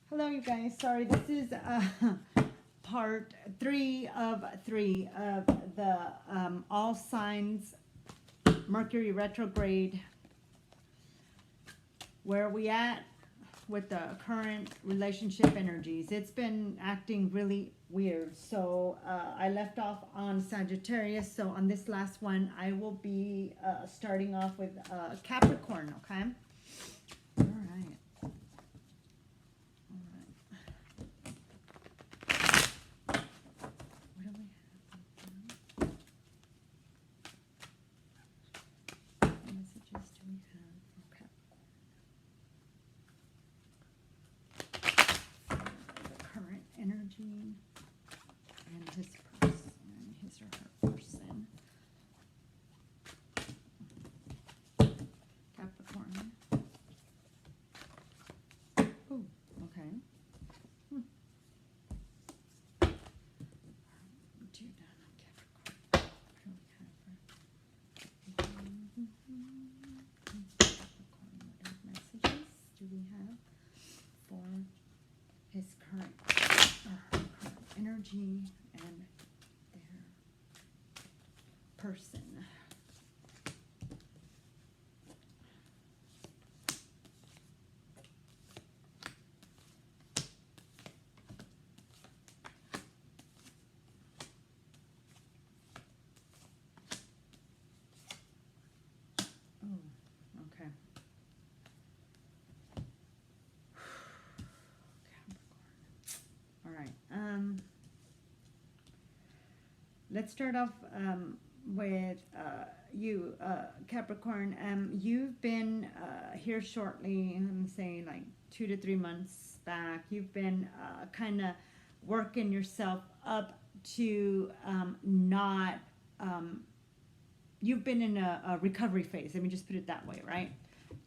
Hello, you guys. Sorry, this is part 3 of the all signs Mercury retrograde. Where are we at with the current relationship energies? It's been acting really weird. So I left off on Sagittarius. So on this last one, I will be starting off with Capricorn. Okay. All right. Messages do we have for Capricorn? The current energy and his person, his or her person. Capricorn. Oh, okay. Do that on Capricorn. What do we have for Capricorn? What messages do we have for his current or her current energy and their person? Oh, okay. Capricorn. All right. Let's start off with you, Capricorn. You've been here shortly. I'm saying like 2 to 3 months back. You've been kind of working yourself up to not. You've been in a recovery phase. Let me just put it that way, right?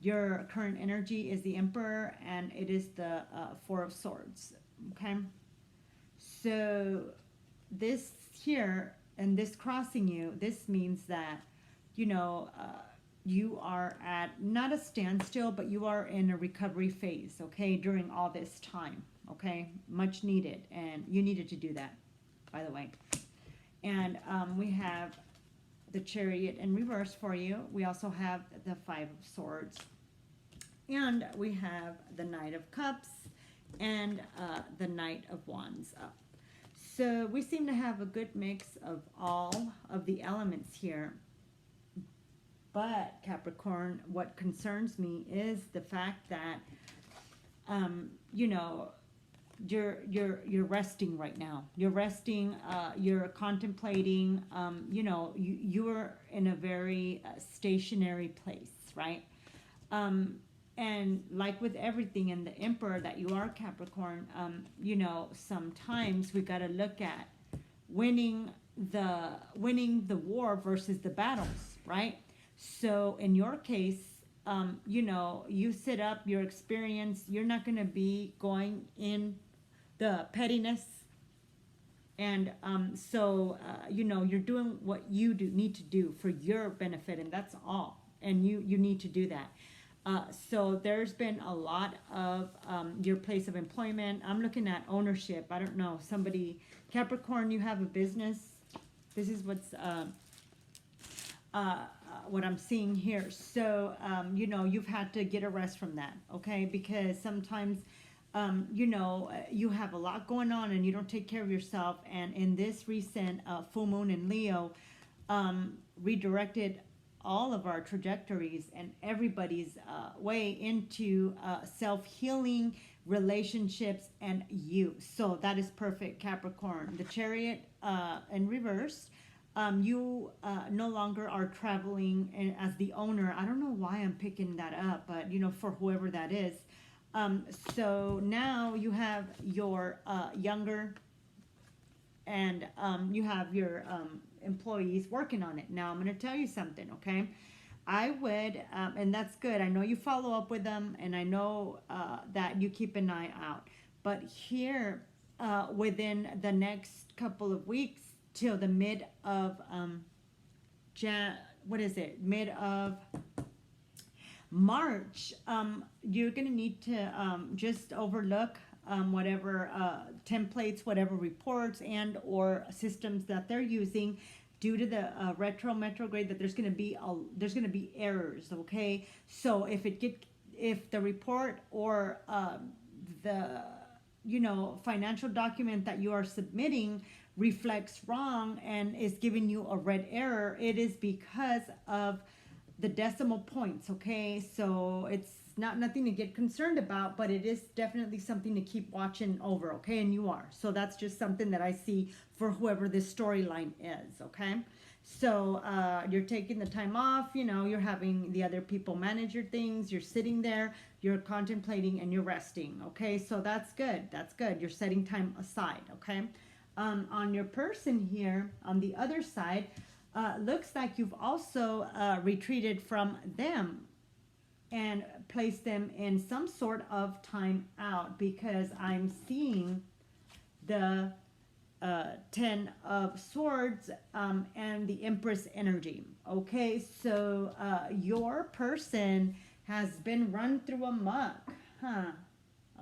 Your current energy is the Emperor, and it is the Four of Swords. Okay, so this here and this crossing you, this means that you are at not a standstill, but you are in a recovery phase. Okay, during all this time. Okay, much needed, and you needed to do that, by the way. And we have the Chariot in reverse for you. We also have the Five of Swords, and we have the Knight of Cups and the Knight of Wands up. So we seem to have a good mix of all of the elements here. But Capricorn, what concerns me is the fact that you're resting right now. You're resting. You're contemplating. You're in a very stationary place, right? And like with everything in the Emperor that you are, Capricorn, sometimes we got to look at winning the war versus the battles, right? So in your case, you set up your experience. You're not going to be going in the pettiness. And you're doing what you need to do for your benefit, and that's all. And you need to do that. So there's been a lot of your place of employment. I'm looking at ownership. I don't know, somebody, Capricorn, you have a business. This is what I'm seeing here. So, you've had to get a rest from that, okay? Because sometimes, you have a lot going on and you don't take care of yourself. And in this recent full moon in Leo, redirected all of our trajectories and everybody's way into self-healing, relationships, and you. So that is perfect, Capricorn. The Chariot in reverse. You no longer are traveling as the owner. I don't know why I'm picking that up, but for whoever that is. So now you have your younger, and you have your employees working on it. Now I'm going to tell you something, okay? I would, and that's good. I know you follow up with them, and I know that you keep an eye out. But here, within the next couple of weeks till the mid of mid of March, you're going to need to just overlook whatever templates, whatever reports and or systems that they're using, due to the retrograde, that there's going to be errors. Okay, so if the report or the financial document that you are submitting reflects wrong and is giving you a red error, it is because of the decimal points. Okay, so it's nothing to get concerned about, but it is definitely something to keep watching over. Okay, and you are. So that's just something that I see for whoever this storyline is. Okay, so you're taking the time off, you're having the other people manage your things, you're sitting there, you're contemplating, and you're resting. Okay, so that's good. You're setting time aside. Okay, on your person here on the other side, looks like you've also retreated from them and placed them in some sort of time out, because I'm seeing the 10 of Swords and the Empress energy. Okay, so your person has been run through a muck. A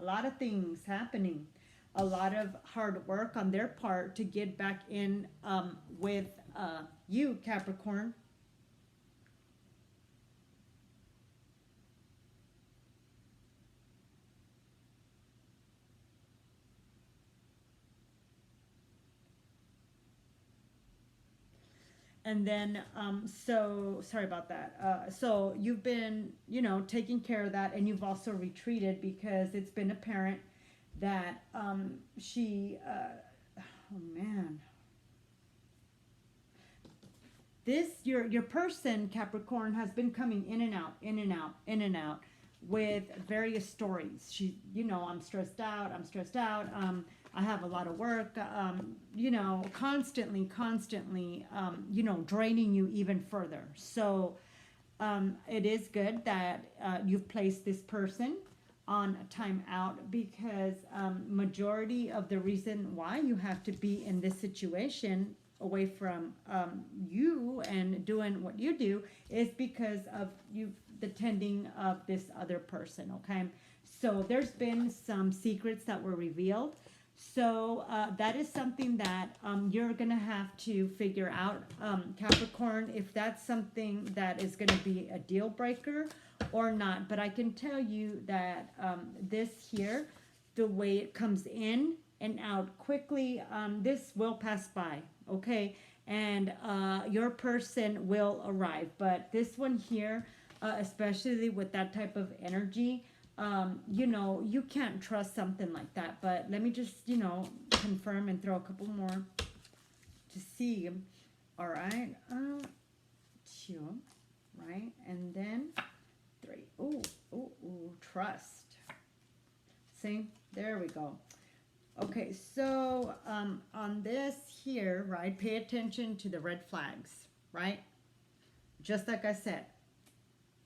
lot of things happening. A lot of hard work on their part to get back in with you, Capricorn. And then, so sorry about that. So you've been, taking care of that, and you've also retreated because it's been apparent that she, oh man, your person, Capricorn, has been coming in and out, in and out, in and out with various stories. I'm stressed out. I have a lot of work, constantly, draining you even further. So it is good that you've placed this person on time out, because majority of the reason why you have to be in this situation away from you and doing what you do is because of the tending of this other person. Okay, so there's been some secrets that were revealed. So that is something that you're going to have to figure out, Capricorn, if that's something that is going to be a deal breaker or not. But I can tell you that this here, the way it comes in and out quickly, this will pass by, okay? And your person will arrive. But this one here, especially with that type of energy, you can't trust something like that. But let me just, confirm and throw a couple more to see. All right. 2, right? And then 3. Ooh, trust. See? There we go. Okay, so on this here, right, pay attention to the red flags, right? Just like I said,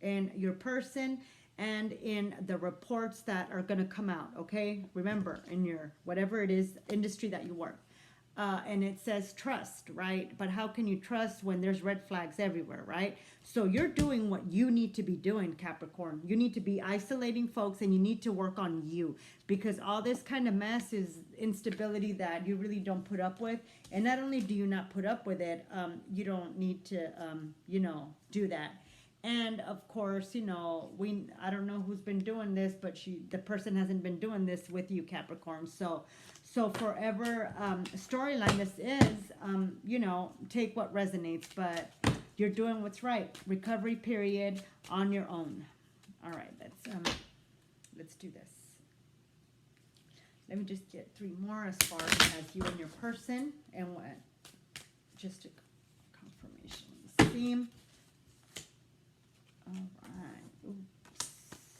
in your person and in the reports that are going to come out, okay? Remember, in your, whatever it is, industry that you work. And it says trust, right? But how can you trust when there's red flags everywhere, right? So you're doing what you need to be doing, Capricorn. You need to be isolating folks, and you need to work on you, because all this kind of mess is instability that you really don't put up with. And not only do you not put up with it, you don't need to, do that. And of course, I don't know who's been doing this, but the person hasn't been doing this with you, Capricorn. So forever storyline this is, take what resonates, but you're doing what's right. Recovery period on your own. All right, let's do this. Let me just get 3 more as far as you and your person, and what, just a confirmation. Theme. All right. Oops.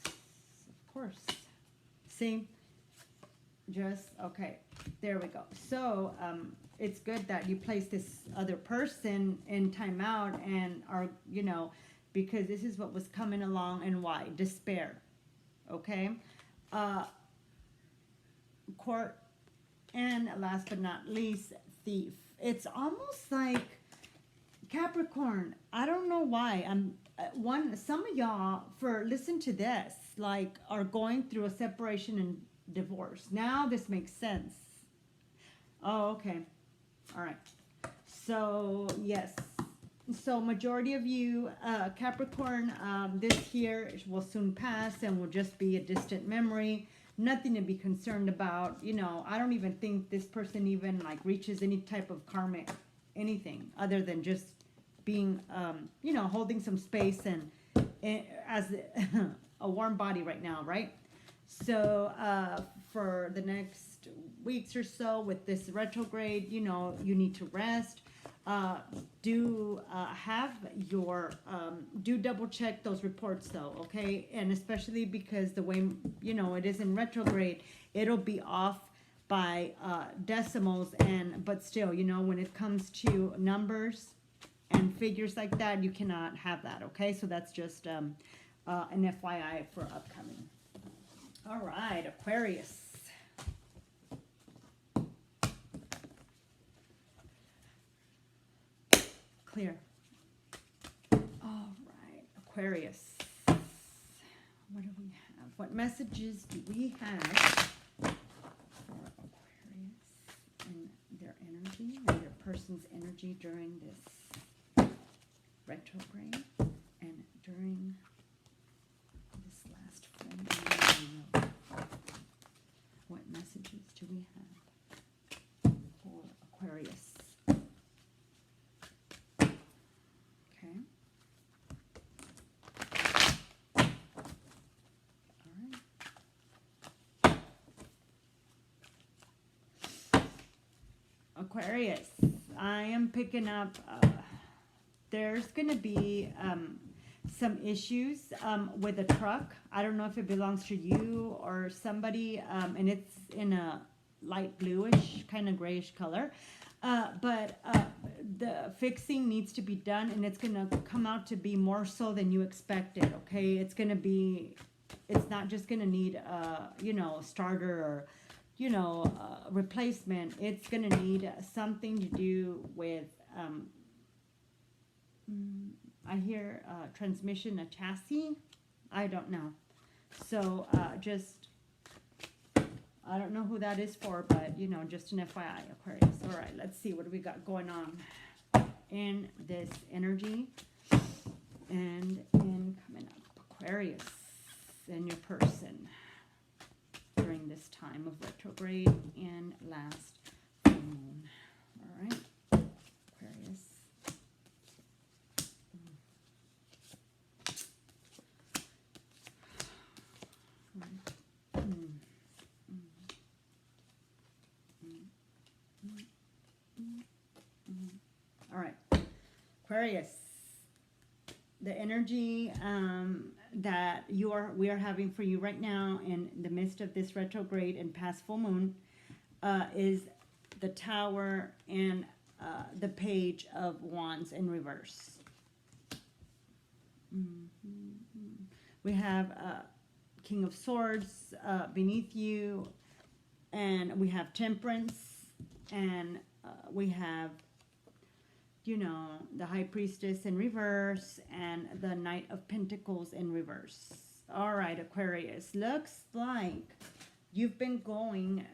Of course. See? Just, okay. There we go. So, it's good that you place this other person in timeout and are, because this is what was coming along, and why? Despair. Okay? Court. And last but not least, thief. It's almost like Capricorn. I don't know why. Some of y'all, listen to this, like, are going through a separation and divorce. Now this makes sense. Oh, okay. All right. So, yes. So, majority of you, Capricorn, this year will soon pass and will just be a distant memory. Nothing to be concerned about. You know, I don't even think this person even like reaches any type of karmic anything other than just being, you know, holding some space and as a warm body right now, right? So for the next weeks or so with this retrograde, you know, you need to rest. Do double check those reports though, okay? And especially because the way, you know, it is in retrograde, it'll be off by decimals, but still, you know, when it comes to numbers and figures like that, you cannot have that, okay? So that's just an FYI for upcoming. All right, Aquarius. Clear. All right, Aquarius. What do we have? What messages do we have for Aquarius and their energy, and their person's energy during this retrograde and during this last full moon? What messages do we have for Aquarius? Okay. All right. Aquarius, I am picking up, there's going to be some issues with a truck. I don't know if it belongs to you or somebody, and it's in a light bluish, kind of grayish color. But the fixing needs to be done, and it's going to come out to be more so than you expected, okay? It's going to be, it's not just going to need, you know, starter or, you know, replacement. It's going to need something to do with, I hear transmission, a chassis. I don't know. So just, I don't know who that is for, but, you know, just an FYI, Aquarius. All right, let's see. What do we got going on in this energy and in coming up? Aquarius and your person during this time of retrograde and last full moon. All right, Aquarius. All right, Aquarius, the energy that we are having for you right now in the midst of this retrograde and past full moon is the Tower and the Page of Wands in reverse. We have King of Swords beneath you, and we have Temperance, and we have, you know, the High Priestess in reverse and the Knight of Pentacles in reverse. All right, Aquarius, looks like you've been going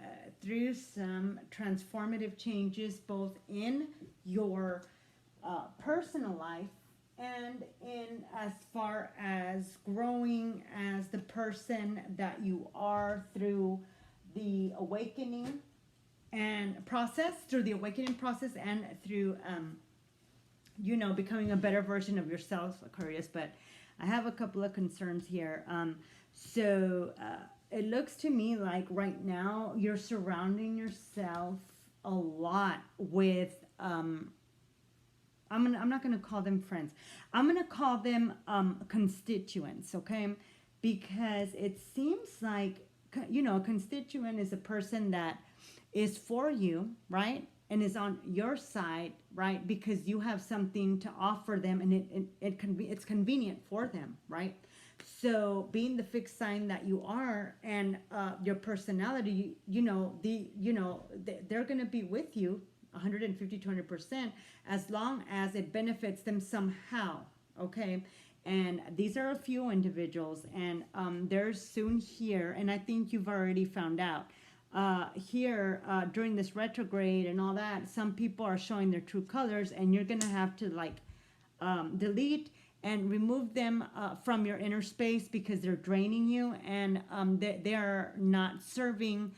through some transformative changes both in your personal life and in as far as growing as the person that you are through the awakening and process, through the awakening process and through you know, becoming a better version of yourself, Aquarius. But I have a couple of concerns here. So it looks to me like right now you're surrounding yourself a lot with, I'm not going to call them friends. I'm going to call them constituents, okay? Because it seems like, you know, a constituent is a person that is for you, right? And is on your side, right? Because you have something to offer them, and it's convenient for them, right? So being the fixed sign that you are, and your personality, they're going to be with you 150 to 200% as long as it benefits them somehow, okay? And these are a few individuals, and they're soon here, and I think you've already found out. Here, during this retrograde and all that, some people are showing their true colors, and you're going to have to like delete and remove them from your inner space because they're draining you, and they are not serving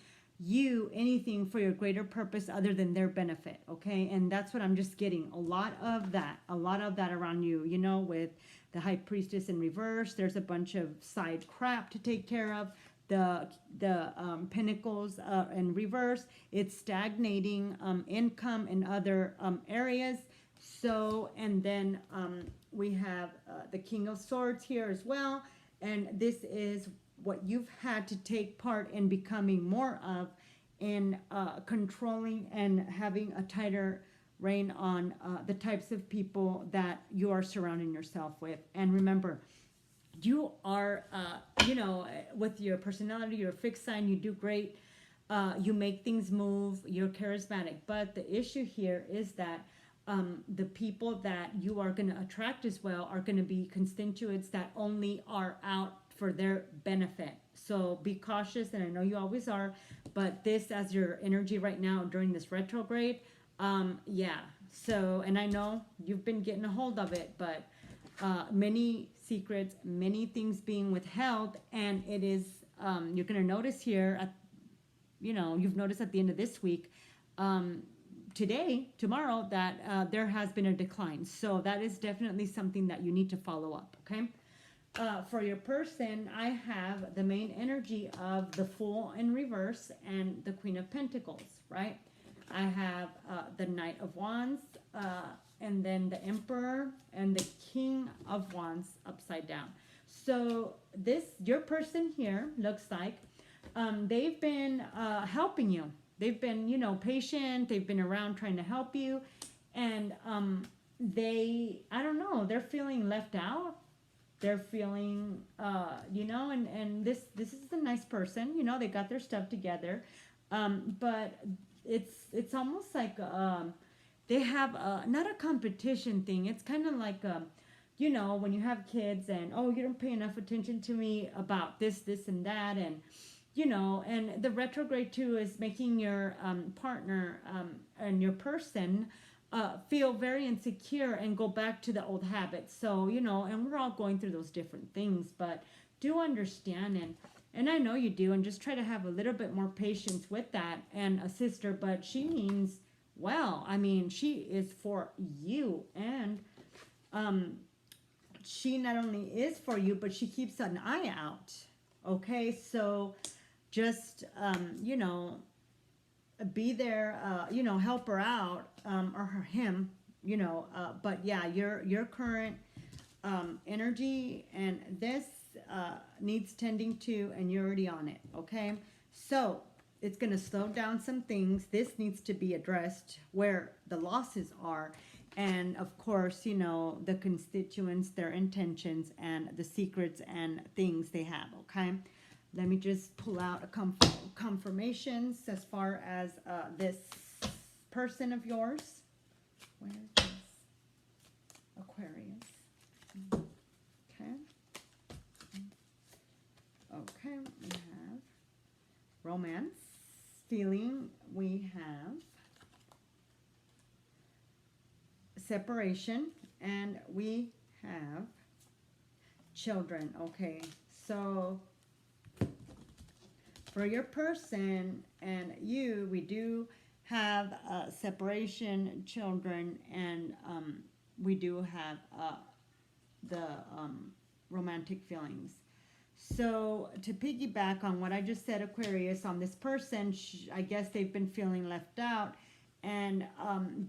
you anything for your greater purpose other than their benefit. Okay, and that's what I'm just getting, a lot of that around you, you know, with the high priestess in reverse. There's a bunch of side crap to take care of. The pentacles in reverse, it's stagnating income in other areas. So, and then we have the King of Swords here as well, and this is what you've had to take part in becoming more of, in controlling and having a tighter rein on the types of people that you are surrounding yourself with. And remember, you are, you know, with your personality, you're a fixed sign, you do great, you make things move, you're charismatic. But the issue here is that the people that you are going to attract as well are going to be constituents that only are out for their benefit. So be cautious, and I know you always are, but this as your energy right now during this retrograde, yeah. So, and I know you've been getting a hold of it, but many secrets, many things being withheld, and it is, you're going to notice here, at, you know, you've noticed at the end of this week, today, tomorrow, that there has been a decline. So that is definitely something that you need to follow up, okay? For your person, I have the main energy of the Fool in reverse and the Queen of Pentacles, right? I have the Knight of Wands, and then the Emperor and the King of Wands upside down. So this, your person here looks like they've been helping you. They've been, you know, patient. They've been around trying to help you. And they, I don't know, they're feeling left out. They're feeling, you know, and this is a nice person. You know, they got their stuff together. But it's almost like they have not a competition thing. It's kind of like, you know, when you have kids and, oh, you don't pay enough attention to me about this, and that. And, you know, and the retrograde too is making your partner and your person feel very insecure and go back to the old habits. So, you know, and we're all going through those different things, but do understand, and I know you do, and just try to have a little bit more patience with that and assist her. But she means well. I mean, she is for you, and she not only is for you, but she keeps an eye out. Okay, so just, you know, be there, you know, help her out, or him, you know, but yeah, your current energy and this needs tending to, and you're already on it, okay? So it's going to slow down some things. This needs to be addressed where the losses are, and of course, you know, the constituents, their intentions, and the secrets and things they have, okay? Let me just pull out a confirmations as far as this person of yours. Where is Aquarius? Okay. Okay, we have romance, feeling, we have separation, and we have children. Okay, so for your person and you, we do have separation, children, and we do have the romantic feelings. So to piggyback on what I just said, Aquarius, on this person, I guess they've been feeling left out, and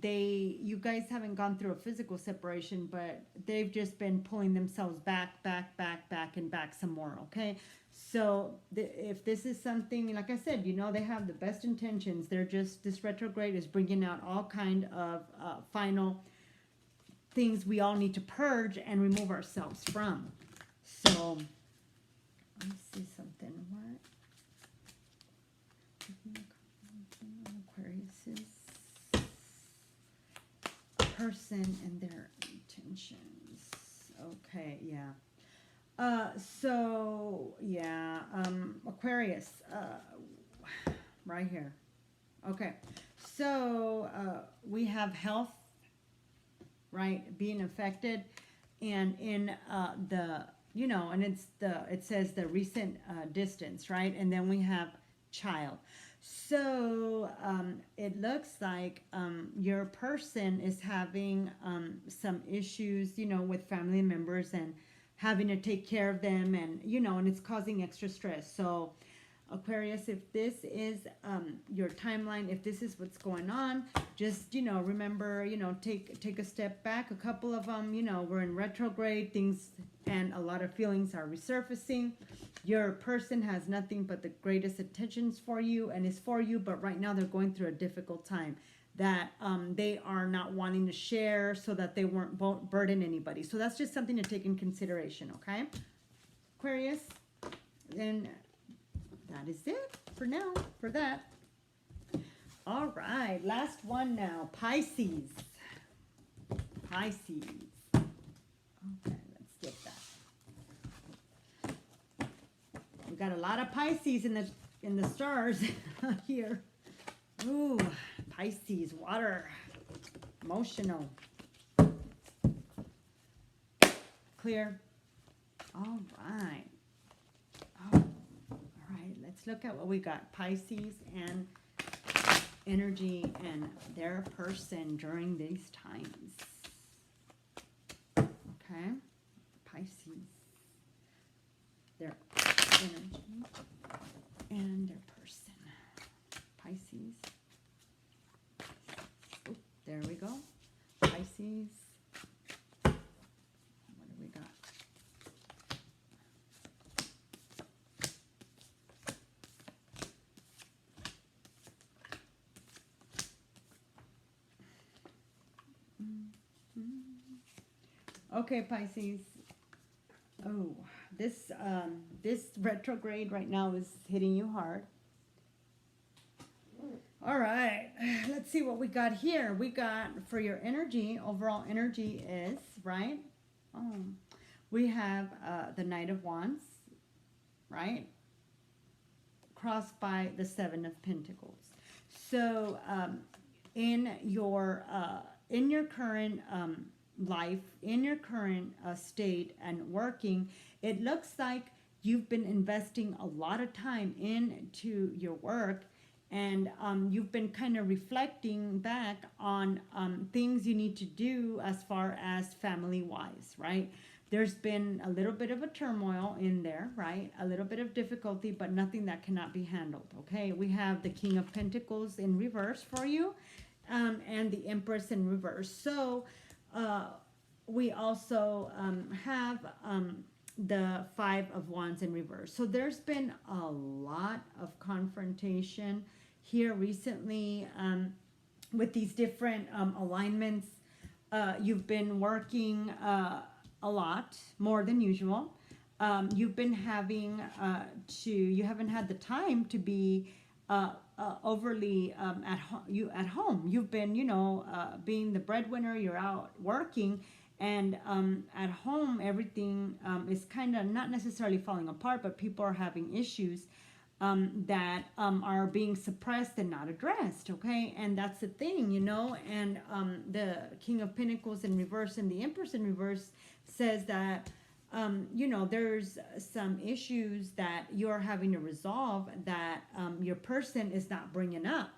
you guys haven't gone through a physical separation, but they've just been pulling themselves back, and back some more, okay? So if this is something, like I said, you know, they have the best intentions. They're just, this retrograde is bringing out all kind of final things we all need to purge and remove ourselves from. So let me see something. What? Aquarius's person and their intentions. Okay, yeah. So yeah, Aquarius, right here. Okay, so we have health, right, being affected, and in the, you know, and it says the recent distance, right, and then we have child. So it looks like your person is having some issues, you know, with family members and having to take care of them, and you know, and it's causing extra stress. So Aquarius, if this is your timeline, if this is what's going on, just, you know, remember, you know, take a step back. A couple of them, you know, we're in retrograde things, and a lot of feelings are resurfacing. Your person has nothing but the greatest intentions for you and is for you, but right now they're going through a difficult time that they are not wanting to share so that they won't burden anybody. So that's just something to take in consideration, okay? Aquarius, and that is it for now, for that. All right, last one now. Pisces. Pisces. Okay, let's get that. We got a lot of Pisces in the stars here. Ooh, Pisces, water, emotional, clear. All right. Oh. Let's look at what we got. Pisces and energy and their person during these times. Okay. Pisces. Their energy and their person. Pisces. Oh, there we go. Pisces. What do we got? Okay, Pisces. Oh, this retrograde right now is hitting you hard. All right, let's see what we got here. We got, for your energy, overall energy is, right? We have the Knight of Wands, right? Crossed by the Seven of Pentacles. So in your current life, in your current state and working, it looks like you've been investing a lot of time into your work, and you've been kind of reflecting back on things you need to do as far as family wise, right? There's been a little bit of a turmoil in there, right? A little bit of difficulty, but nothing that cannot be handled, okay? We have the King of Pentacles in reverse for you, and the Empress in reverse. So we also have the Five of Wands in reverse. So there's been a lot of confrontation here recently with these different alignments. You've been working a lot more than usual. You've been having you haven't had the time to be overly at home. You've been, you know, being the breadwinner. You're out working, and at home everything is kind of not necessarily falling apart, but people are having issues that are being suppressed and not addressed, okay? And that's the thing, you know. And the King of Pentacles in reverse and the Empress in reverse says that you know, there's some issues that you're having to resolve that your person is not bringing up,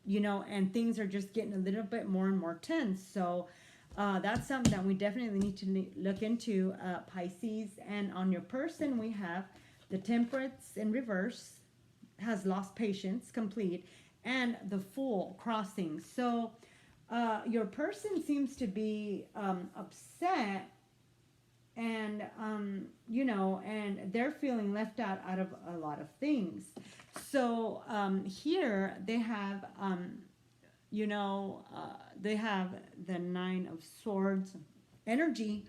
you know, and things are just getting a little bit more and more tense. So that's something that we definitely need to look into, Pisces. And on your person, we have the Temperance in reverse, has lost patience, complete, and the Fool crossing. So your person seems to be upset, and you know, and they're feeling left out of a lot of things. So here they have you know, they have the Nine of Swords energy,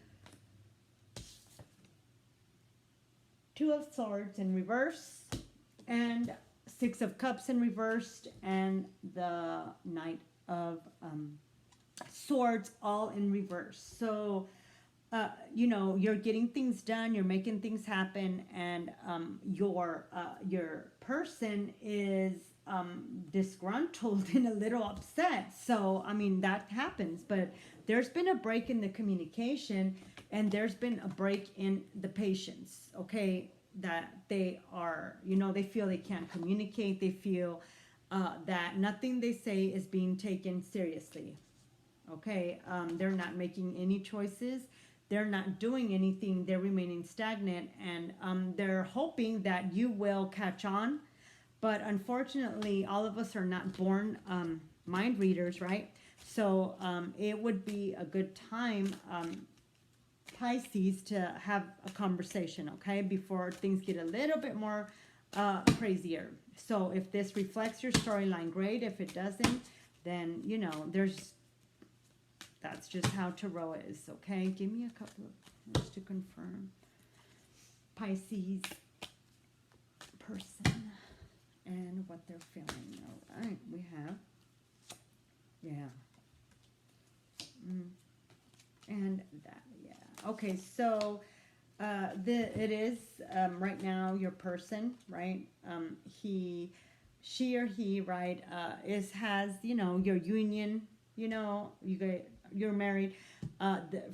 Two of Swords in reverse, and Six of Cups in reversed, and the Knight of Swords all in reverse. So you know, you're getting things done, you're making things happen, and your person is disgruntled and a little upset. So, I mean, that happens, but there's been a break in the communication, and there's been a break in the patience, okay? That they are, you know, they feel they can't communicate, they feel that nothing they say is being taken seriously, okay? They're not making any choices, they're not doing anything, they're remaining stagnant, and they're hoping that you will catch on. But unfortunately, all of us are not born mind readers, right? So it would be a good time, Pisces, to have a conversation, okay, before things get a little bit more crazier. So if this reflects your storyline, great. If it doesn't, then, you know, that's just how tarot is, okay? Give me a couple of words to confirm. Pisces person and what they're feeling. All right, we have, yeah. And that, yeah. Okay, so it is right now your person, right? She or he, right, has, you know, your union, you know, you're married.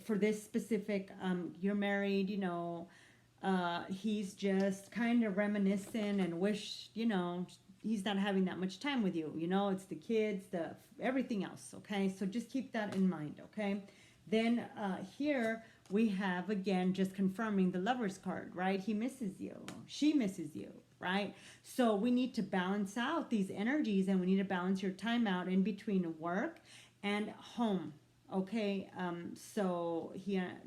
For this specific, you're married, you know, he's just kind of reminiscent and wish, you know, he's not having that much time with you. You know, it's the kids, everything else, okay? So just keep that in mind, okay? Then here we have, again, just confirming the Lover's card, right? He misses you. She misses you, right? So we need to balance out these energies, and we need to balance your time out in between work and home, okay? So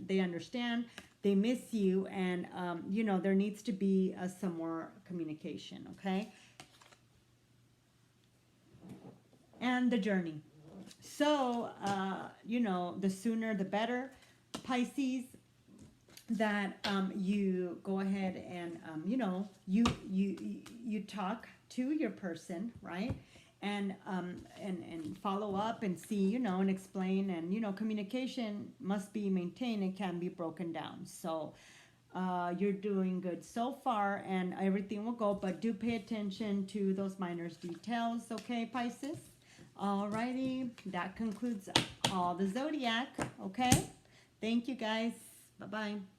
they understand, they miss you, and, you know, there needs to be some more communication, okay? And the journey. So, you know, the sooner the better, Pisces, that you go ahead and, you know, you talk to your person, right? And follow up and see, you know, and explain, and, you know, communication must be maintained and can be broken down. So you're doing good so far, and everything will go, but do pay attention to those minor details, okay, Pisces? Alrighty, that concludes all the zodiac, okay? Thank you, guys. Bye-bye.